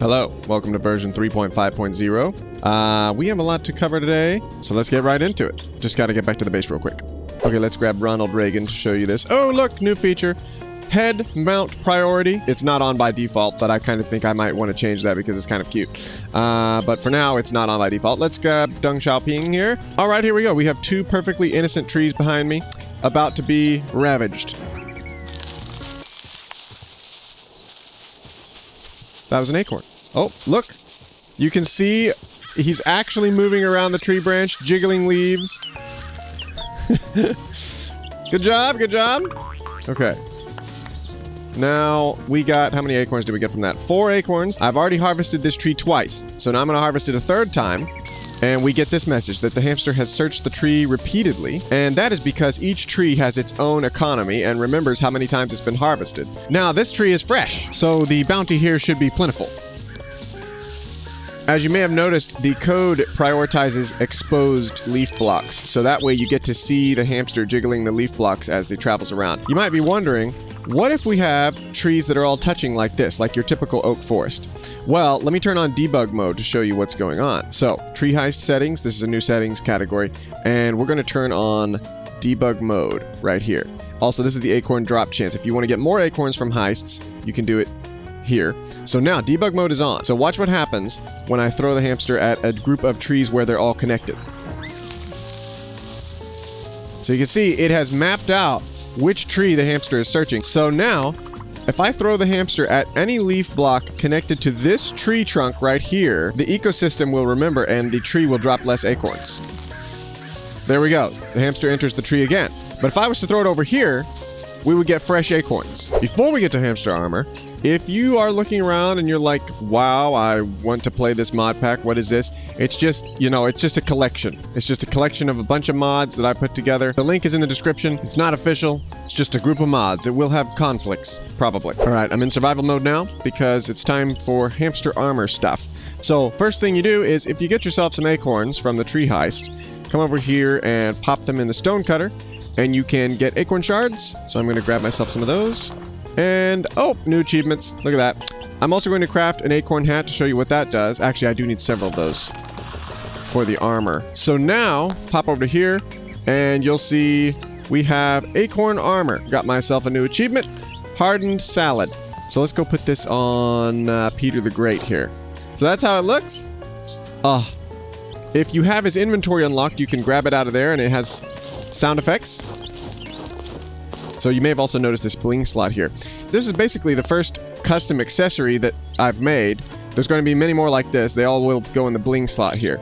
Hello, welcome to version 3.5.0. We have a lot to cover today, so let's get right into it. Just gotta get back to the base real quick. Okay, let's grab Ronald Reagan to show you this. Oh, look, new feature. Head mount priority. It's not on by default, but I kind of think I might want to change that because it's kind of cute. But for now, it's not on by default. Let's grab Deng Xiaoping here. All right, here we go. We have two perfectly innocent trees behind me, about to be ravaged. That was an acorn. Oh, look. You can see he's actually moving around the tree branch, jiggling leaves. Good job, good job. Okay. Now, we got... How many acorns did we get from that? 4 acorns. I've already harvested this tree twice. So now I'm going to harvest it a third time. And we get this message that the hamster has searched the tree repeatedly. And that is because each tree has its own economy and remembers how many times it's been harvested. Now, this tree is fresh, so the bounty here should be plentiful. As you may have noticed, the code prioritizes exposed leaf blocks. So that way you get to see the hamster jiggling the leaf blocks as it travels around. You might be wondering, what if we have trees that are all touching like this, like your typical oak forest? Well, let me turn on debug mode to show you what's going on. So, Tree Heist settings, this is a new settings category, and we're going to turn on debug mode right here. Also, this is the acorn drop chance. If you want to get more acorns from heists, you can do it here. So now, debug mode is on. So watch what happens when I throw the hamster at a group of trees where they're all connected. So you can see it has mapped out which tree the hamster is searching. So now, if I throw the hamster at any leaf block connected to this tree trunk right here, the ecosystem will remember and the tree will drop less acorns. There we go. The hamster enters the tree again. But if I was to throw it over here, we would get fresh acorns. Before we get to Hamster Armor, if you are looking around and you're like, wow, I want to play this mod pack, what is this? It's just, you know, it's just a collection. It's just a collection of a bunch of mods that I put together. The link is in the description. It's not official. It's just a group of mods. It will have conflicts, probably. All right, I'm in survival mode now because it's time for Hamster Armor stuff. So first thing you do is if you get yourself some acorns from the Tree Heist, come over here and pop them in the stone cutter and you can get acorn shards. So I'm going to grab myself some of those. And, oh, new achievements. Look at that. I'm also going to craft an acorn hat to show you what that does. Actually, I do need several of those for the armor. So now, pop over to here, and you'll see we have acorn armor. Got myself a new achievement, hardened salad. So let's go put this on Peter the Great here. So that's how it looks. If you have his inventory unlocked, you can grab it out of there, and it has sound effects. So you may have also noticed this bling slot here. This is basically the first custom accessory that I've made. There's going to be many more like this. They all will go in the bling slot here.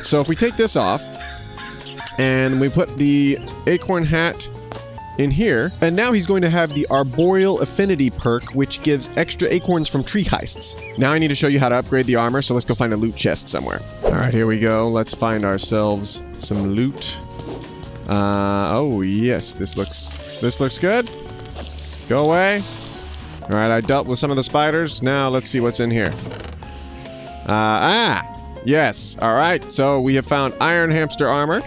So if we take this off, and we put the acorn hat in here, and now he's going to have the Arboreal Affinity perk, which gives extra acorns from Tree Heists. Now I need to show you how to upgrade the armor, so let's go find a loot chest somewhere. Alright, here we go. Let's find ourselves some loot. Oh yes, this looks good. Go away. Alright, I dealt with some of the spiders. Now let's see what's in here. Yes. Alright, so we have found Iron Hamster Armor,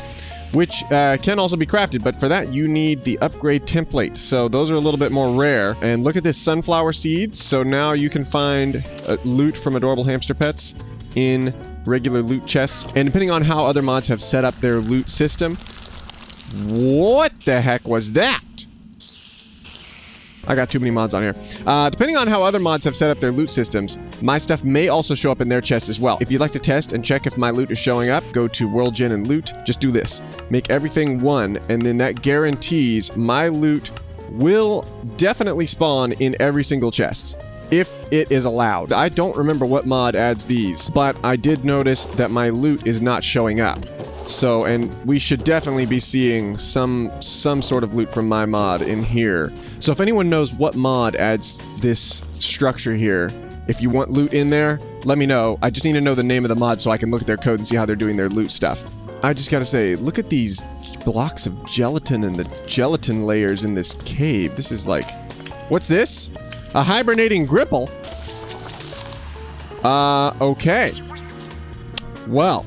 which can also be crafted, but for that you need the upgrade template. So those are a little bit more rare. And look at this, sunflower seeds. So now you can find loot from Adorable Hamster Pets in regular loot chests. And depending on how other mods have set up their loot system... What the heck was that? I got too many mods on here. Depending on how other mods have set up their loot systems, my stuff may also show up in their chests as well. If you'd like to test and check if my loot is showing up, go to World Gen and Loot. Just do this. Make everything 1, and then that guarantees my loot will definitely spawn in every single chest, if it is allowed. I don't remember what mod adds these, but I did notice that my loot is not showing up. So, and we should definitely be seeing some sort of loot from my mod in here. So if anyone knows what mod adds this structure here, if you want loot in there, let me know. I just need to know the name of the mod so I can look at their code and see how they're doing their loot stuff. I just gotta say, look at these blocks of gelatin and the gelatin layers in this cave. This is like... What's this? A hibernating gripple? Okay. Well...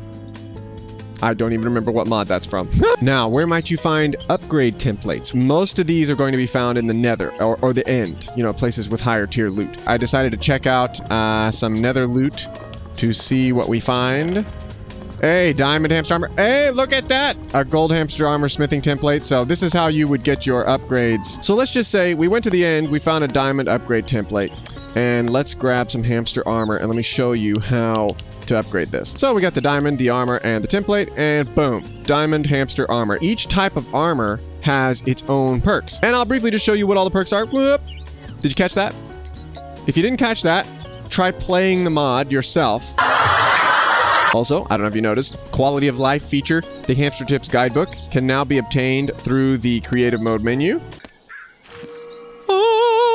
I don't even remember what mod that's from. Now, where might you find upgrade templates? Most of these are going to be found in the nether or the end, you know, places with higher tier loot. I decided to check out some nether loot to see what we find. Hey, diamond hamster armor. Hey, look at that! A gold hamster armor smithing template. So this is how you would get your upgrades. So let's just say we went to the end, we found a diamond upgrade template. And let's grab some hamster armor and let me show you how to upgrade this. So we got the diamond, the armor, and the template, and boom, diamond hamster armor. Each type of armor has its own perks. And I'll briefly just show you what all the perks are. Whoop. Did you catch that? If you didn't catch that, try playing the mod yourself. Also, I don't know if you noticed, quality of life feature, the Hamster Tips guidebook, can now be obtained through the creative mode menu.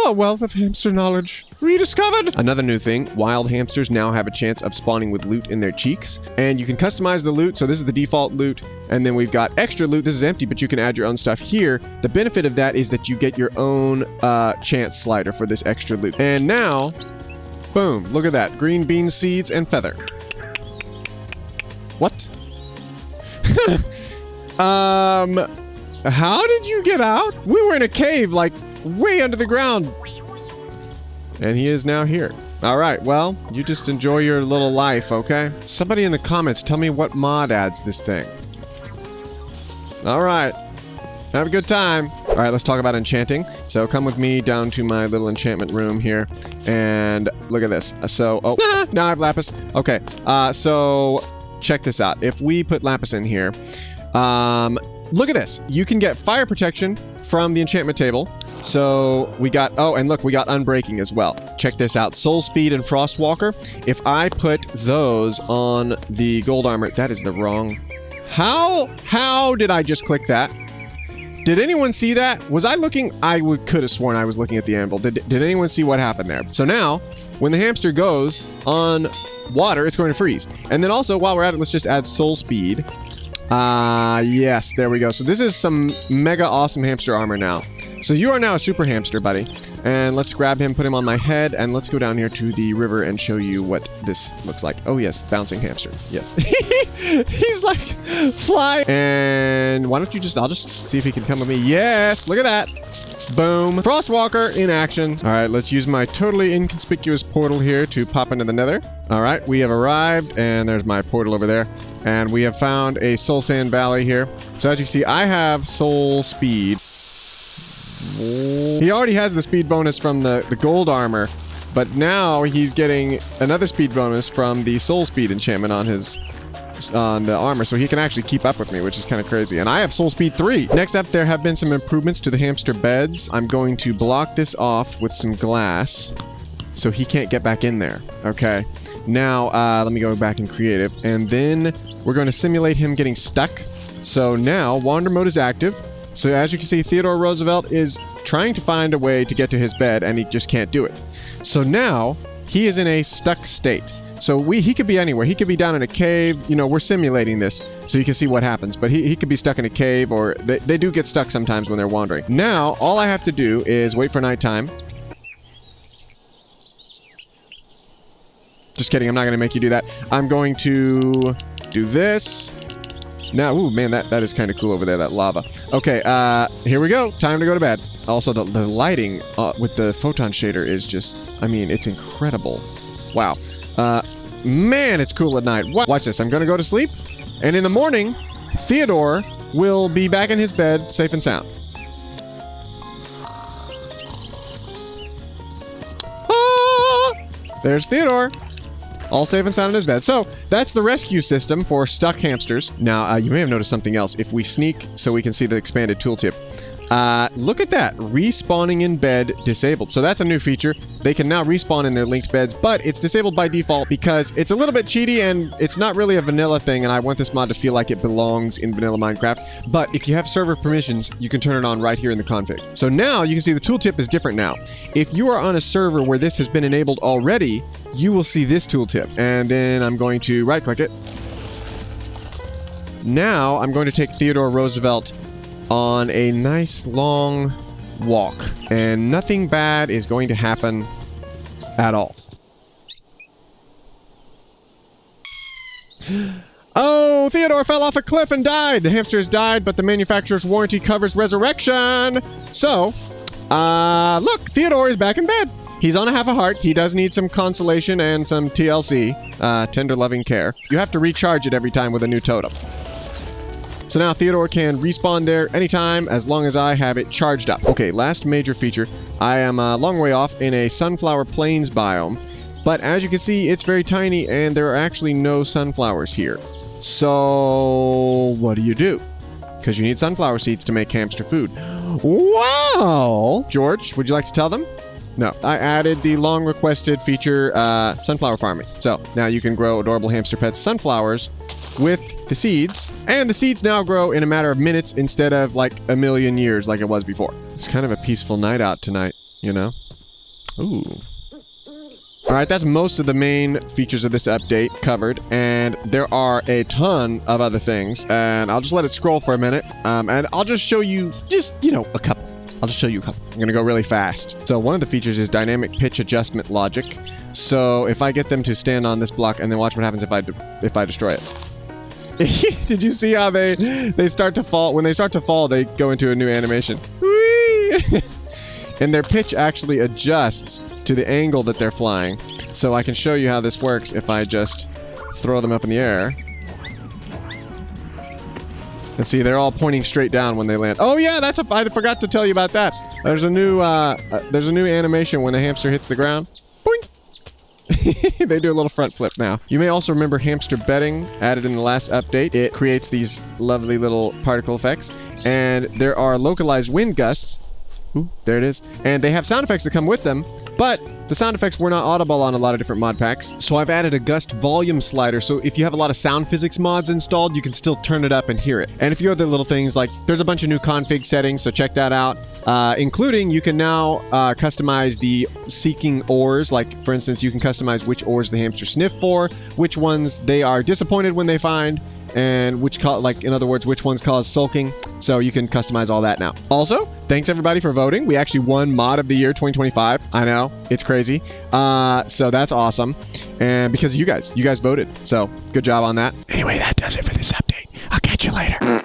A wealth of hamster knowledge rediscovered. Another new thing, wild hamsters now have a chance of spawning with loot in their cheeks. And you can customize the loot. So this is the default loot. And then we've got extra loot. This is empty, but you can add your own stuff here. The benefit of that is that you get your own chance slider for this extra loot. And now, boom, look at that. Green bean seeds and feather. What? How did you get out? We were in a cave, like, way under the ground. And he is now here. All right, well, you just enjoy your little life, okay? Somebody in the comments, tell me what mod adds this thing. All right. Have a good time. All right, let's talk about enchanting. So come with me down to my little enchantment room here. And look at this. So, oh, now I have lapis. Okay, so check this out. If we put lapis in here, look at this. You can get fire protection from the enchantment table. So we got, oh, and look, we got unbreaking as well. Check this out. Soul speed and frostwalker. If I put those on the gold armor, that is the wrong. How did I just click that? Did anyone see that? Was I looking? I could have sworn I was looking at the anvil. Did anyone see what happened there? So now, when the hamster goes on water, it's going to freeze. And then also, while we're at it, let's just add soul speed. Yes, there we go. So this is some mega awesome hamster armor now. So you are now a super hamster, buddy. And let's grab him, put him on my head, and let's go down here to the river and show you what this looks like. Oh yes, bouncing hamster. Yes. He's like, fly. And why don't you just, I'll just see if he can come with me. Yes, look at that. Boom. Frostwalker in action. All right, let's use my totally inconspicuous portal here to pop into the nether. All right, we have arrived, and there's my portal over there. And we have found a soul sand valley here. So as you can see, I have soul speed. He already has the speed bonus from the gold armor, but now he's getting another speed bonus from the soul speed enchantment on the armor, so he can actually keep up with me, which is kind of crazy. And I have soul speed 3. Next up, there have been some improvements to the hamster beds. I'm going to block this off with some glass so he can't get back in there. Okay. Now, let me go back in creative, and then we're going to simulate him getting stuck. So now, wander mode is active. So as you can see, Theodore Roosevelt is trying to find a way to get to his bed, and he just can't do it. So now, he is in a stuck state. So he could be anywhere. He could be down in a cave. You know, we're simulating this so you can see what happens. But he could be stuck in a cave, or they do get stuck sometimes when they're wandering. Now, all I have to do is wait for nighttime. Just kidding, I'm not going to make you do that. I'm going to do this. Now, ooh, man, that is kind of cool over there, that lava. Okay, here we go. Time to go to bed. Also, the lighting with the photon shader is just, I mean, it's incredible. Wow. Man, it's cool at night. Watch this. I'm going to go to sleep. And in the morning, Theodore will be back in his bed, safe and sound. Ah, there's Theodore. All safe and sound in his bed. So, that's the rescue system for stuck hamsters. Now, you may have noticed something else. If we sneak so we can see the expanded tooltip. Look at that. Respawning in bed disabled. So that's a new feature. They can now respawn in their linked beds, but it's disabled by default because it's a little bit cheaty and it's not really a vanilla thing, and I want this mod to feel like it belongs in vanilla Minecraft. But if you have server permissions, you can turn it on right here in the config. So now you can see the tooltip is different now. If you are on a server where this has been enabled already, you will see this tooltip. And then I'm going to right-click it. Now I'm going to take Theodore Roosevelt on a nice long walk, and nothing bad is going to happen at all. Oh, Theodore fell off a cliff and died. The hamster has died, but the manufacturer's warranty covers resurrection. So, look, Theodore is back in bed. He's on a half a heart. He does need some consolation and some TLC, tender loving care. You have to recharge it every time with a new totem. So now Theodore can respawn there anytime as long as I have it charged up. Okay, last major feature. I am a long way off in a sunflower plains biome, but as you can see, it's very tiny and there are actually no sunflowers here. So what do? Because you need sunflower seeds to make hamster food. Wow! George, would you like to tell them? No. I added the long requested feature, sunflower farming. So now you can grow Adorable Hamster Pets sunflowers with the seeds, and the seeds now grow in a matter of minutes instead of like a million years like it was before. It's kind of a peaceful night out tonight, you know? Ooh. Alright, that's most of the main features of this update covered, and there are a ton of other things, and I'll just let it scroll for a minute, and I'll just show you, a couple. I'll just show you a couple. I'm gonna go really fast. So one of the features is dynamic pitch adjustment logic. So if I get them to stand on this block, and then watch what happens if I destroy it. Did you see how they start to fall? When they start to fall, they go into a new animation. Whee! And their pitch actually adjusts to the angle that they're flying. So I can show you how this works if I just throw them up in the air. And see, they're all pointing straight down when they land. Oh yeah, I forgot to tell you about that. There's a new animation when a hamster hits the ground. Boing! They do a little front flip now. You may also remember hamster bedding added in the last update. It creates these lovely little particle effects. And there are localized wind gusts. Ooh, there it is. And they have sound effects that come with them, but the sound effects were not audible on a lot of different mod packs. So I've added a gust volume slider, so if you have a lot of sound physics mods installed, you can still turn it up and hear it. And a few other little things, like there's a bunch of new config settings, so check that out. Including, you can now customize the seeking ores. Like, for instance, you can customize which ores the hamster sniff for, which ones they are disappointed when they find, and in other words, which ones cause sulking. So you can customize all that now. Also, thanks everybody for voting. We actually won Mod of the Year 2025. I know, it's crazy. So that's awesome. And because of you guys voted. So good job on that. Anyway, that does it for this update. I'll catch you later.